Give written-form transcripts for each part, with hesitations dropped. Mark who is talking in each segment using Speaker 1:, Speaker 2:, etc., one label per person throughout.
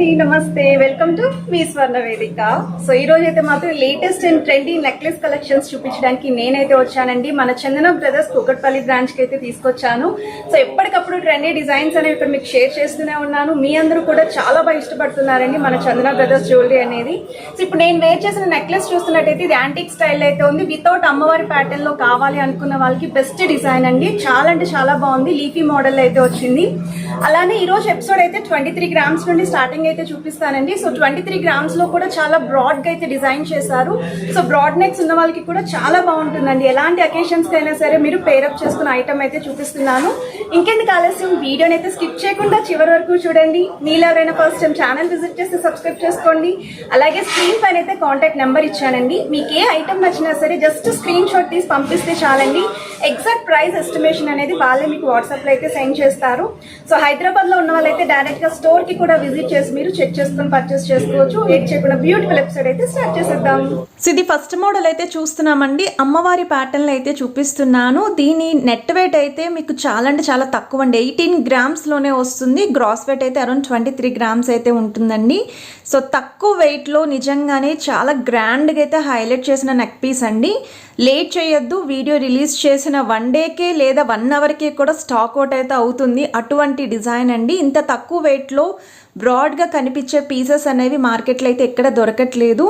Speaker 1: అండి, నమస్తే, welcome to me స్వర్ణ వేదిక. సో ఈ రోజు అయితే మాత్రం latest and trendy necklace collections చూపించడానికి నేనైతే వచ్చానండి. మన చందన బ్రదర్స్ కూకట్పల్లి బ్రాంచ్ కి అయితే తీసుకొచ్చాను. సో ఎప్పటికప్పుడు ట్రెండీ డిజైన్స్ అనేవి ఇక్కడ మీకు షేర్ చేస్తూనే ఉన్నాను. మీ అందరూ కూడా చాలా బాగా ఇష్టపడుతున్నారండి మన చందన బ్రదర్స్ జ్యువెలరీ అనేది. సో ఇప్పుడు నేను వేర్ చేసిన నెక్లెస్ చూస్తున్నట్టయితే ఇది యాంటిక్ స్టైల్ అయితే ఉంది. వితౌట్ అమ్మవారి ప్యాటర్న్ లో కావాలి అనుకున్న వాళ్ళకి బెస్ట్ డిజైన్ అండి. చాలా అంటే చాలా బాగుంది. లీఫీ మోడల్ అయితే వచ్చింది. అలానే ఈ రోజు ఎపిసోడ్ అయితే 23 గ్రామ్స్ నుండి స్టార్టింగ్ అయితే చూపిస్తానండి. సో 23 గ్రామ్స్ లో కూడా చాలా బ్రాడ్ గా అయితే డిజైన్ చేశారు. సో బ్రాడ్ నెక్స్ ఉన్న వాళ్ళకి కూడా చాలా బాగుంటుందండి. ఎలాంటి అకేషన్స్ కి అయినా సరే మీరు పేరప్ చేసుకున్న ఐటమ్ అయితే చూపిస్తున్నాను. ఇంకెందుకు ఆలస్యం, వీడియోని అయితే స్కిప్ చేయకుండా చివరి వరకు చూడండి. మీలో ఎవరైనా ఫస్ట్ టైం ఛానల్ విజిట్ చేస్తే సబ్స్క్రైబ్ చేసుకోండి. అలాగే స్క్రీన్ పైన అయితే కాంటాక్ట్ నెంబర్ ఇచ్చానండి. మీకు ఏ ఐటమ్ నచ్చినా సరే జస్ట్ స్క్రీన్ షాట్ తీసి పంపిస్తే చాలండి. ఎగ్జాక్ట్ ప్రైస్ ఎస్టిమేషన్ అనేది వాళ్ళే మీకు వాట్సాప్ లో అయితే సెండ్ చేస్తారు. సో హైదరాబాద్ లో ఉన్న వాళ్ళైతే డైరెక్ట్ గా స్టోర్ కి కూడా విజిట్ చేసి మీరు చెక్ చేసుకుని పర్చేస్ చేసుకోవచ్చు. వెయిట్ చేయకుండా బ్యూటిఫుల్ ఎపిసోడ్ అయితే స్టార్ట్ చేసేద్దాం. సో ఇది ఫస్ట్ మోడల్ అయితే చూస్తున్నామండి. అమ్మవారి ప్యాటర్న్ అయితే చూపిస్తున్నాను. దీని నెట్ వెయిట్ అయితే మీకు చాలా అంటే చాలా తక్కువ అండి. 18 గ్రామ్స్ లోనే వస్తుంది. గ్రాస్ వెయిట్ అయితే అరౌండ్ 23 గ్రామ్స్ అయితే ఉంటుందండి. సో తక్కువ వెయిట్ లో నిజంగానే చాలా గ్రాండ్ గా అయితే హైలైట్ చేసిన నెక్ పీస్ అండి. లేట్ చేయొద్దు. వీడియో రిలీజ్ చేసిన 1 డేకే లేదా 1 అవర్కే కూడా స్టాక్ అవుట్ అయితే అవుతుంది. అటువంటి డిజైన్ అండి. ఇంత తక్కువ వెయిట్లో బ్రాడ్గా కనిపించే పీసెస్ అనేవి మార్కెట్లో అయితే ఎక్కడ దొరకట్లేదు.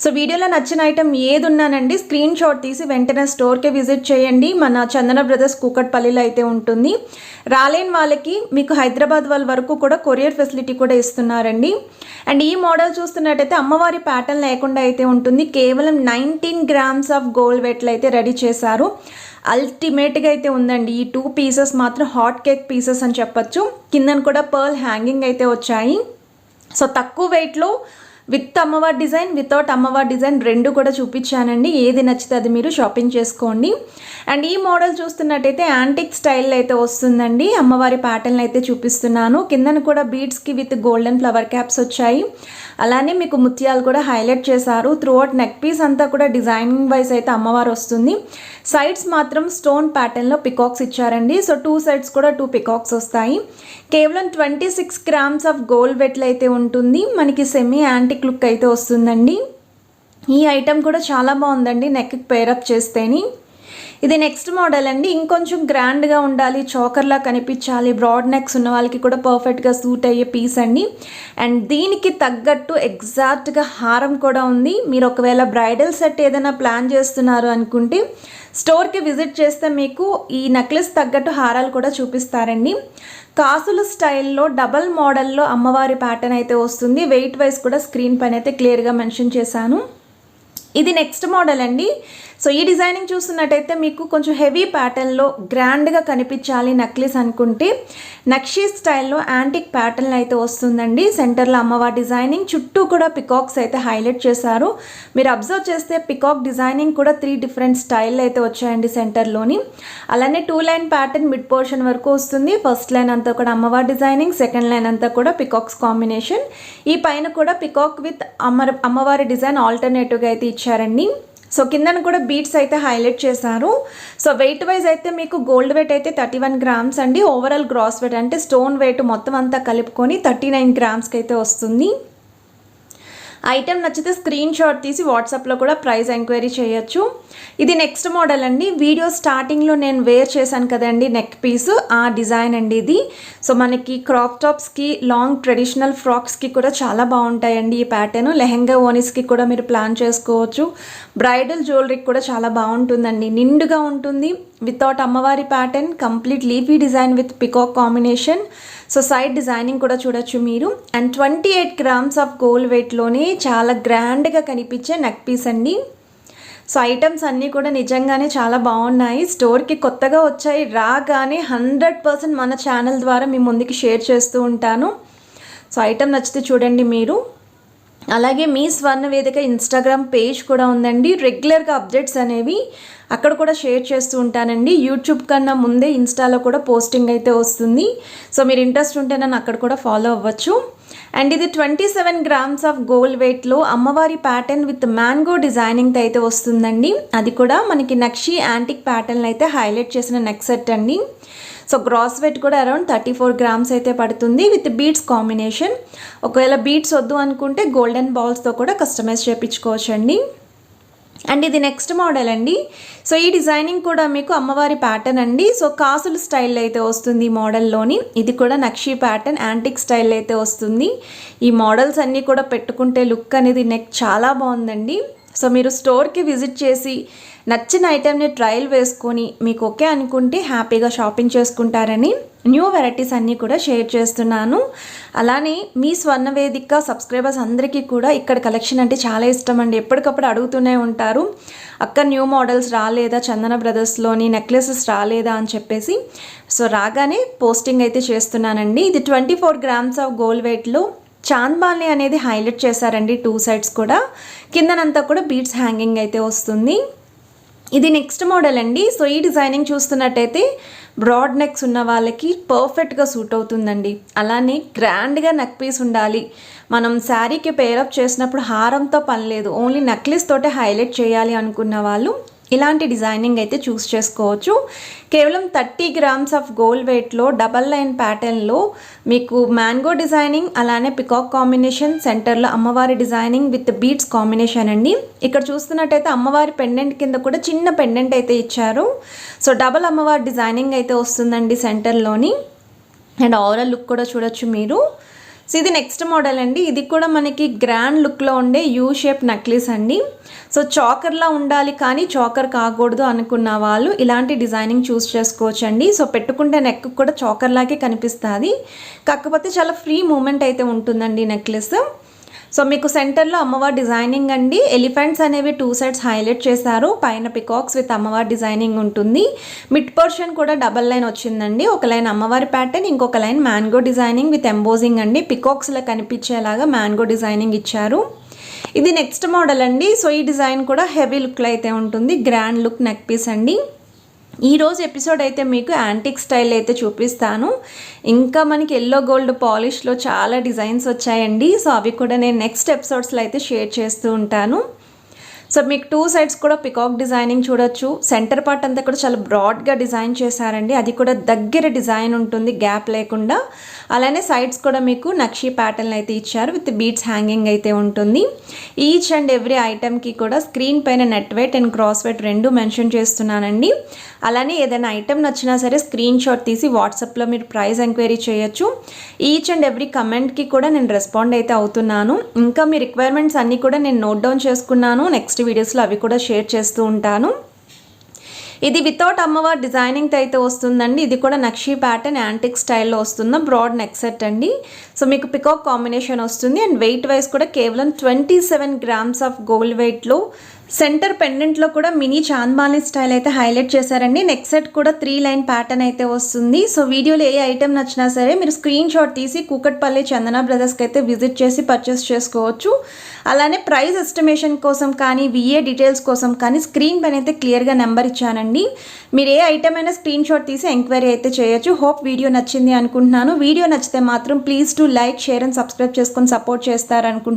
Speaker 1: సో వీడియోలో నచ్చిన ఐటమ్ ఏది ఉన్నానండి స్క్రీన్ షాట్ తీసి వెంటనే స్టోర్కే విజిట్ చేయండి. మన చందన బ్రదర్స్ కూకట్పల్లిలో అయితే ఉంటుంది. రాలేని వాళ్ళకి మీకు హైదరాబాద్ వాళ్ళ వరకు కూడా కొరియర్ ఫెసిలిటీ కూడా ఇస్తున్నారండి. అండ్ ఈ మోడల్ చూస్తున్నట్టయితే అమ్మవారి ప్యాటర్న్ లేకుండా అయితే ఉంటుంది. కేవలం 19 గ్రామ్స్ ఆఫ్ గోల్డ్ వెయిట్లో అయితే రెడీ చేశారు. అల్టిమేట్గా అయితే ఉందండి. ఈ 2 పీసెస్ మాత్రం హాట్ కేక్ పీసెస్ అని చెప్పచ్చు. కిందన కూడా పర్ల్ హ్యాంగింగ్ అయితే వచ్చాయి. సో తక్కువ వెయిట్లో విత్ అమ్మవారి డిజైన్, వితౌట్ అమ్మవారి డిజైన్ రెండు కూడా చూపించానండి. ఏది నచ్చితే అది మీరు షాపింగ్ చేసుకోండి. అండ్ ఈ మోడల్ చూస్తున్నట్టయితే యాంటిక్ స్టైల్ అయితే వస్తుందండి. అమ్మవారి ప్యాటర్న్ అయితే చూపిస్తున్నాను. కిందన కూడా బీడ్స్కి విత్ గోల్డెన్ ఫ్లవర్ క్యాప్స్ వచ్చాయి. అలానే మీకు ముత్యాలు కూడా హైలైట్ చేశారు. త్రూఅవుట్ నెక్ పీస్ అంతా కూడా డిజైనింగ్ వైజ్ అయితే అమ్మవారు వస్తుంది. సైడ్స్ మాత్రం స్టోన్ ప్యాటర్న్లో పికాక్స్ ఇచ్చారండి. సో 2 సైడ్స్ కూడా 2 పికాక్స్ వస్తాయి. కేవలం 26 గ్రామ్స్ ఆఫ్ గోల్డ్ వెయిట్లో అయితే ఉంటుంది. మనకి సెమీ యాంటిక్ లుక్ అయితే వస్తుందండి. ఈ ఐటెం కూడా చాలా బాగుందండి నెక్కి పేరప్ చేస్తేని. ఇది నెక్స్ట్ మోడల్ అండి. ఇంకొంచెం గ్రాండ్గా ఉండాలి, చోకర్లా కనిపించాలి, బ్రాడ్ నెక్స్ ఉన్న వాళ్ళకి కూడా పర్ఫెక్ట్గా సూట్ అయ్యే పీస్ అండి. అండ్ దీనికి తగ్గట్టు ఎగ్జాక్ట్గా హారం కూడా ఉంది. మీరు ఒకవేళ బ్రైడల్ సెట్ ఏదైనా ప్లాన్ చేస్తున్నారు అనుకుంటే స్టోర్కి విజిట్ చేస్తే మీకు ఈ నెక్లెస్ తగ్గట్టు హారాలు కూడా చూపిస్తారండి. కాసుల స్టైల్లో డబల్ మోడల్లో అమ్మవారి ప్యాటర్న్ అయితే వస్తుంది. వెయిట్ వైజ్ కూడా స్క్రీన్ పైన అయితే క్లియర్గా మెన్షన్ చేశాను. ఇది నెక్స్ట్ మోడల్ అండి. సో ఈ డిజైనింగ్ చూస్తున్నట్టయితే మీకు కొంచెం హెవీ ప్యాటర్న్లో గ్రాండ్గా కనిపించాలి నెక్లెస్ అనుకుంటే నక్షీ స్టైల్లో యాంటిక్ ప్యాటర్న్ అయితే వస్తుందండి. సెంటర్లో అమ్మవారి డిజైనింగ్, చుట్టూ కూడా పికాక్స్ అయితే హైలైట్ చేశారు. మీరు అబ్జర్వ్ చేస్తే పికాక్ డిజైనింగ్ కూడా 3 డిఫరెంట్ స్టైల్ అయితే వచ్చాయండి సెంటర్లోని. అలానే 2 లైన్ ప్యాటర్న్ మిడ్ పోర్షన్ వరకు వస్తుంది. ఫస్ట్ లైన్ అంతా కూడా అమ్మవారి డిజైనింగ్, సెకండ్ లైన్ అంతా కూడా పికాక్స్ కాంబినేషన్. ఈ పైన కూడా పికాక్ విత్ అమ్మవారి డిజైన్ ఆల్టర్నేటివ్గా అయితే ఇచ్చారండి. సో కిందన కూడా బీట్స్ అయితే హైలైట్ చేశారు. సో వెయిట్ వైజ్ అయితే మీకు గోల్డ్ వెయిట్ అయితే 31 గ్రామ్స్ అండి. ఓవరాల్ గ్రాస్ వెయిట్ అంటే స్టోన్ వెయిట్ మొత్తం అంతా కలుపుకొని 39 గ్రామ్స్కి అయితే వస్తుంది. ఐటెం నచ్చితే స్క్రీన్ షాట్ తీసి వాట్సాప్లో కూడా ప్రైస్ ఎంక్వైరీ చేయొచ్చు. ఇది నెక్స్ట్ మోడల్ అండి. వీడియో స్టార్టింగ్లో నేను వేర్ చేశాను కదండి నెక్ పీస్, ఆ డిజైన్ అండి ఇది. సో మనకి క్రాప్ టాప్స్కి, లాంగ్ ట్రెడిషనల్ ఫ్రాక్స్కి కూడా చాలా బాగుంటాయండి ఈ ప్యాటర్న్. లెహెంగా ఓనీస్కి కూడా మీరు ప్లాన్ చేసుకోవచ్చు. బ్రైడల్ జ్యువెలరీకి కూడా చాలా బాగుంటుందండి. నిండుగా ఉంటుంది. వితౌట్ అమ్మవారి pattern, complete leafy design with peacock combination. So side designing కూడా చూడొచ్చు మీరు. అండ్ 28 గ్రామ్స్ ఆఫ్ గోల్డ్ వెయిట్లోనే చాలా గ్రాండ్గా కనిపించే నెక్ పీస్ అండి. సో ఐటమ్స్ అన్నీ కూడా నిజంగానే చాలా బాగున్నాయి. స్టోర్కి కొత్తగా వచ్చాయి. రాగానే 100% మన ఛానల్ ద్వారా మీ ముందుకి షేర్ చేస్తూ ఉంటాను. సో ఐటమ్ నచ్చితే చూడండి మీరు. అలాగే మీ స్వర్ణ వేదిక ఇన్స్టాగ్రామ్ పేజ్ కూడా ఉందండి. రెగ్యులర్గా అప్డేట్స్ అనేవి
Speaker 2: అక్కడ కూడా షేర్ చేస్తూ ఉంటానండి. యూట్యూబ్ కన్నా ముందే ఇన్స్టాలో కూడా పోస్టింగ్ అయితే వస్తుంది. సో మీరు ఇంట్రెస్ట్ ఉంటే నన్ను అక్కడ కూడా ఫాలో అవ్వచ్చు. అండ్ ఇది 27 గ్రామ్స్ ఆఫ్ గోల్డ్ వెయిట్లో అమ్మవారి ప్యాటర్న్ విత్ మ్యాంగో డిజైనింగ్తో అయితే వస్తుందండి. అది కూడా మనకి నక్షి యాంటిక్ ప్యాటర్న్ అయితే హైలైట్ చేసిన నెక్ సెట్ అండి. సో గ్రాస్ వెయిట్ కూడా అరౌండ్ 34 గ్రామ్స్ అయితే పడుతుంది విత్ బీడ్స్ కాంబినేషన్. ఒకవేళ బీడ్స్ వద్దు అనుకుంటే గోల్డెన్ బాల్స్తో కూడా కస్టమైజ్ చేయించుకోవచ్చు అండి. అండ్ ఇది నెక్స్ట్ మోడల్ అండి. సో ఈ డిజైనింగ్ కూడా మీకు అమ్మవారి ప్యాటర్న్ అండి. సో కాసులు స్టైల్ అయితే వస్తుంది ఈ మోడల్లోని. ఇది కూడా నక్షి ప్యాటర్న్ యాంటిక్ స్టైల్ అయితే వస్తుంది. ఈ మోడల్స్ అన్నీ కూడా పెట్టుకుంటే లుక్ అనేది నెక్ చాలా బాగుందండి. సో మీరు స్టోర్కి విజిట్ చేసి నచ్చిన ఐటెంని ట్రయల్ వేసుకొని మీకు ఓకే అనుకుంటే హ్యాపీగా షాపింగ్ చేసుకుంటారని న్యూ వెరైటీస్ అన్నీ కూడా షేర్ చేస్తున్నాను. అలానే మీ స్వర్ణవేదిక సబ్స్క్రైబర్స్ అందరికీ కూడా ఇక్కడ కలెక్షన్ అంటే చాలా ఇష్టం అండి. ఎప్పటికప్పుడు అడుగుతూనే ఉంటారు, అక్క న్యూ మోడల్స్ రాలేదా, చందన బ్రదర్స్లోని నెక్లెసెస్ రాలేదా అని చెప్పేసి. సో రాగానే పోస్టింగ్ అయితే చేస్తున్నానండి. ఇది 24 గ్రామ్స్ ఆఫ్ గోల్డ్ వెయిట్లో చాంద్బాలి అనేది హైలైట్ చేశారండి. 2 సైడ్స్ కూడా కిందనంతా కూడా బీడ్స్ హ్యాంగింగ్ అయితే వస్తుంది. ఇది నెక్స్ట్ మోడల్ అండి. సో ఈ డిజైనింగ్ చూస్తున్నట్టయితే బ్రాడ్ నెక్స్ ఉన్న వాళ్ళకి పర్ఫెక్ట్గా సూట్ అవుతుందండి. అలానే గ్రాండ్గా నెక్ పీస్ ఉండాలి, మనం శారీకి పేరప్ చేసినప్పుడు హారంతో పని లేదు, ఓన్లీ నెక్లెస్ తోటే హైలైట్ చేయాలి అనుకున్న వాళ్ళు ఇలాంటి డిజైనింగ్ అయితే చూస్ చేసుకోవచ్చు. కేవలం 30 గ్రామ్స్ ఆఫ్ గోల్డ్ వెయిట్లో డబల్ లైన్ ప్యాటర్న్లో మీకు మ్యాంగో డిజైనింగ్, అలానే పికాక్ కాంబినేషన్, సెంటర్లో అమ్మవారి డిజైనింగ్ విత్ బీడ్స్ కాంబినేషన్ అండి. ఇక్కడ చూస్తున్నట్టయితే అమ్మవారి పెండెంట్ కింద కూడా చిన్న పెండెంట్ అయితే ఇచ్చారు. సో డబల్ అమ్మవారి డిజైనింగ్ అయితే వస్తుందండి సెంటర్లోని. అండ్ ఓవరాల్ లుక్ కూడా చూడొచ్చు మీరు. సో ఇది నెక్స్ట్ మోడల్ అండి. ఇది కూడా మనకి గ్రాండ్ లుక్లో ఉండే యూ షేప్ నెక్లెస్ అండి. సో చాకర్లా ఉండాలి కానీ చాకర్ కాకూడదు అనుకున్న వాళ్ళు ఇలాంటి డిజైనింగ్ చూస్ చేసుకోవచ్చు అండి. సో పెట్టుకుంటే నెక్ కూడా చాకర్లాగే కనిపిస్తుంది, కాకపోతే చాలా ఫ్రీ మూమెంట్ అయితే ఉంటుందండి నెక్లెస్. సో మీకు సెంటర్లో అమ్మవారి డిజైనింగ్ అండి. ఎలిఫెంట్స్ అనేవి 2 సైడ్స్ హైలైట్ చేశారు. పైన పికాక్స్ విత్ అమ్మవారి డిజైనింగ్ ఉంటుంది. మిడ్ పోర్షన్ కూడా డబల్ లైన్ వచ్చిందండి. ఒక లైన్ అమ్మవారి ప్యాటర్న్, ఇంకొక line mango designing with embossing అండి. పికాక్స్లో కనిపించేలాగా మ్యాంగో డిజైనింగ్ ఇచ్చారు. ఇది నెక్స్ట్ మోడల్ అండి. సో ఈ డిజైన్ కూడా హెవీ లుక్లో అయితే ఉంటుంది. గ్రాండ్ లుక్ నెక్ పీస్ అండి. ఈరోజు ఎపిసోడ్ అయితే మీకు యాంటిక్ స్టైల్ అయితే చూపిస్తాను. ఇంకా మనకి ఎల్లో గోల్డ్ పాలిష్లో చాలా డిజైన్స్ వచ్చాయండి. సో అవి కూడా నేను నెక్స్ట్ ఎపిసోడ్స్లో అయితే షేర్ చేస్తూ ఉంటాను. సో మీకు 2 సైడ్స్ కూడా పికాక్ డిజైనింగ్ చూడొచ్చు. సెంటర్ పార్ట్ అంతా కూడా చాలా బ్రాడ్గా డిజైన్ చేశారండి. అది కూడా దగ్గర డిజైన్ ఉంటుంది, గ్యాప్ లేకుండా. అలానే సైడ్స్ కూడా మీకు నక్షి ప్యాటర్న్ అయితే ఇచ్చారు విత్ బీడ్స్ హ్యాంగింగ్ అయితే ఉంటుంది. ఈచ్ అండ్ ఎవ్రీ ఐటెంకి కూడా స్క్రీన్ పైన net weight and cross wait రెండు మెన్షన్ చేస్తున్నానండి. అలానే ఏదైనా ఐటెం నచ్చినా సరే స్క్రీన్ షాట్ తీసి వాట్సాప్లో మీరు ప్రైస్ ఎంక్వైరీ చేయొచ్చు. ఈచ్ అండ్ ఎవ్రీ కమెంట్కి కూడా నేను రెస్పాండ్ అయితే అవుతున్నాను. ఇంకా మీ రిక్వైర్మెంట్స్ అన్నీ కూడా నేను నోట్ డౌన్ చేసుకున్నాను. నెక్స్ట్ వీడియోస్లో అవి కూడా షేర్ చేస్తూ ఉంటాను. ఇది వితౌట్ అమ్మవారి డిజైనింగ్తో అయితే వస్తుందండి. ఇది కూడా నక్షి ప్యాటర్న్ యాంటిక్ స్టైల్లో వస్తున్న బ్రాడ్ నెక్ సెట్ అండి. సో మీకు పికాక్ కాంబినేషన్ వస్తుంది. అండ్ వెయిట్ వైజ్ కూడా కేవలం 27 గ్రామ్స్ ఆఫ్ గోల్డ్ వెయిట్లో సెంటర్ పెండెంట్లో కూడా మినీ చాంద్బాలి స్టైల్ అయితే హైలైట్ చేశారండి. నెక్ సెట్ కూడా 3 లైన్ ప్యాటర్న్ అయితే వస్తుంది. సో వీడియోలో ఏ ఐటెం నచ్చినా సరే మీరు స్క్రీన్ షాట్ తీసి కూకట్పల్లి చందన బ్రదర్స్కి అయితే విజిట్ చేసి పర్చేస్ చేసుకోవచ్చు. అలానే ప్రైస్ ఎస్టిమేషన్ కోసం కానీ విఏ డీటెయిల్స్ కోసం కానీ స్క్రీన్ పైన అయితే క్లియర్గా నెంబర్ ఇచ్చానండి. మీరు ఏ ఐటెం అయినా స్క్రీన్ షాట్ తీసి ఎంక్వైరీ అయితే చేయొచ్చు. హోప్ వీడియో నచ్చింది అనుకుంటున్నాను. వీడియో నచ్చితే మాత్రం please to like, share and subscribe చేసుకొని సపోర్ట్ చేస్తారనుకుంటున్నాను.